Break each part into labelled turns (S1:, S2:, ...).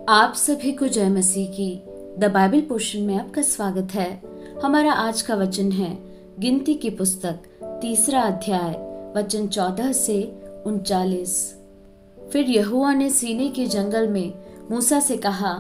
S1: आप सभी को जय मसीह की द बाइबल पोर्शन में आपका स्वागत है। हमारा आज का वचन है गिनती की पुस्तक 3 अध्याय वचन 14 से 39। फिर यहोवा ने सीनै के जंगल में मूसा से कहा,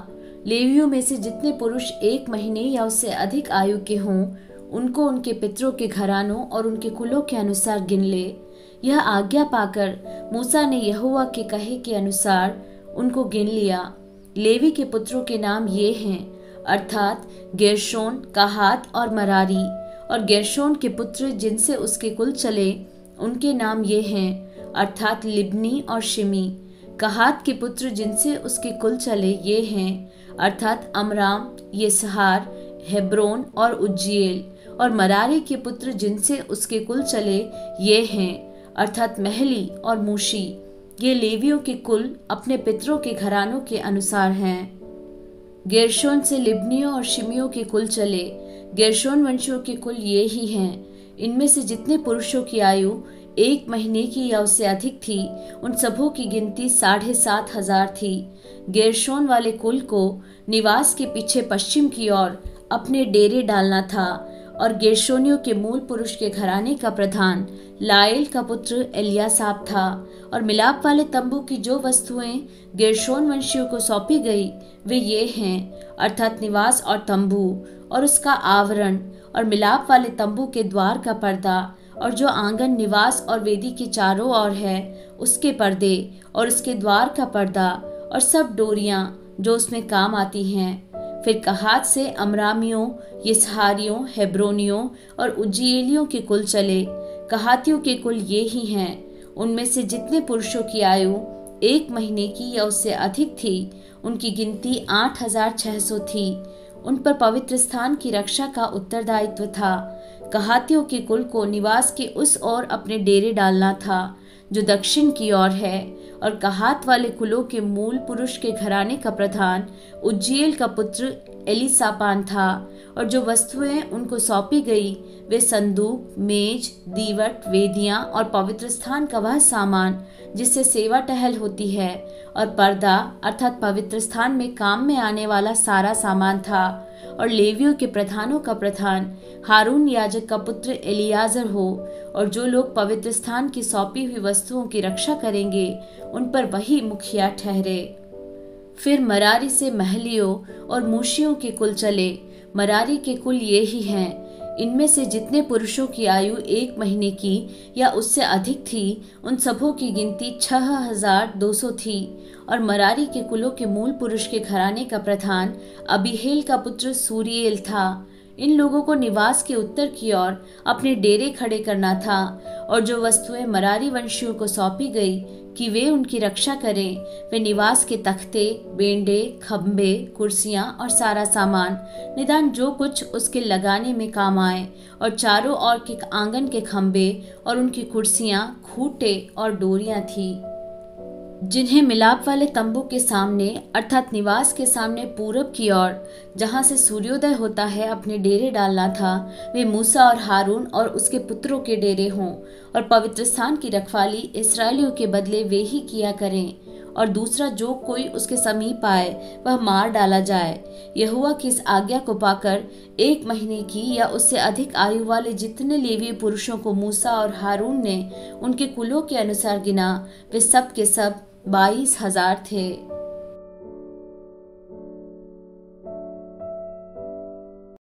S1: लेवियों में से जितने पुरुष 1 महीने या उससे अधिक आयु के हों, उनको उनके पितरों के घरानों और उनके कुलों के अनुसार गिन ले। यह आज्ञा पाकर मूसा ने यहोवा के कहे के अनुसार उनको गिन लिया। लेवी के पुत्रों के नाम ये हैं, अर्थात गेर्शोन, कहात और मरारी। और गेर्शोन के पुत्र जिनसे उसके कुल चले, उनके नाम ये हैं, अर्थात लिब्नी और शिमी। कहात के पुत्र जिनसे उसके कुल चले ये हैं, अर्थात अमराम, यिसहार, हेब्रोन और उज्जीएल। और मरारी के पुत्र जिनसे उसके कुल चले ये हैं, अर्थात महली और मूशी। ये लेवियों के कुल अपने पितरों के घरानों के अनुसार हैं। गेर्शोन से लिब्नियों और शिमियों के कुल चले। गेर्शोन वंशियों के कुल ये ही हैं। इनमें से जितने पुरुषों की आयु 1 महीने की या उससे अधिक थी, उन सबों की गिनती 7,500 थी। गेर्शोन वाले कुल को निवास के पीछे पश्चिम की ओर अपने डेरे डालना था। और गेर्शोनियों के मूल पुरुष के घराने का प्रधान लाएल का पुत्र एलियासाब था। और मिलाप वाले तंबू की जो वस्तुएं गेर्शोन वंशियों को सौंपी गई वे ये हैं, अर्थात निवास और तंबू और उसका आवरण, और मिलाप वाले तंबू के द्वार का पर्दा, और जो आंगन निवास और वेदी के चारों ओर है उसके पर्दे, और उसके द्वार का पर्दा, और सब डोरियां जो उसमें काम आती हैं। फिर कहात से अमरामियों, यिसहारियों, हेब्रोनियों और उज्जीएलियों के कुल चले। कहातियों के कुल ये ही हैं। उनमें से जितने पुरुषों की आयु 1 महीने की या उससे अधिक थी, उनकी गिनती 8,600 थी। उन पर पवित्र स्थान की रक्षा का उत्तरदायित्व था। कहातियों के कुल को निवास के उस ओर अपने डेरे डालना था जो दक्षिण की ओर है। और कहात वाले कुलों के मूल पुरुष के घराने का प्रधान उज्जीएल का पुत्र एलीसापान था। और जो वस्तुएं उनको सौंपी गई वे संदूक, मेज, दीवट, वेदियां और पवित्र स्थान का वह सामान जिससे सेवा टहल होती है, और पर्दा अर्थात पवित्र स्थान में काम में आने वाला सारा सामान था। और लेवियों के प्रधानों का प्रधान हारून याजक का पुत्र एलियाजर हो। और जो लोग पवित्र स्थान की सौंपी हुई वस्तुओं की रक्षा करेंगे, उन पर वही मुखिया ठहरे। फिर मरारी से महलियों और मूशियों के कुल चले। मरारी के कुल ये ही हैं। इनमें से जितने पुरुषों की आयु 1 महीने की या उससे अधिक थी, उन सबों की गिनती 6,200 थी। और मरारी के कुलों के मूल पुरुष के घराने का प्रधान अबीहेल का पुत्र सूरीएल था। इन लोगों को निवास के उत्तर की ओर अपने डेरे खड़े करना था। और जो वस्तुएं मरारी वंशियों को सौंपी गई कि वे उनकी रक्षा करें, वे निवास के तख्ते, बेंडे, खंबे, कुर्सियां और सारा सामान, निदान जो कुछ उसके लगाने में काम आए, और चारों ओर के आंगन के खंबे और उनकी कुर्सियां, खूंटे और डोरियां थी, जिन्हें मिलाप वाले तंबू के सामने अर्थात निवास के सामने पूरब की ओर जहां से सूर्योदय होता है अपने डेरे डालना था। वे मूसा और हारून और उसके पुत्रों के डेरे हों। और पवित्र स्थान की रखवाली इस्राएलियों के बदले वे ही किया करें। और दूसरा जो कोई उसके समीप आए वह मार डाला जाए। यहोवा की इस आज्ञा को पाकर 1 महीने की या उससे अधिक आयु वाले जितने लेवीय पुरुषों को मूसा और हारून ने उनके कुलों के अनुसार गिना, वे सब के सब 22,000 थे।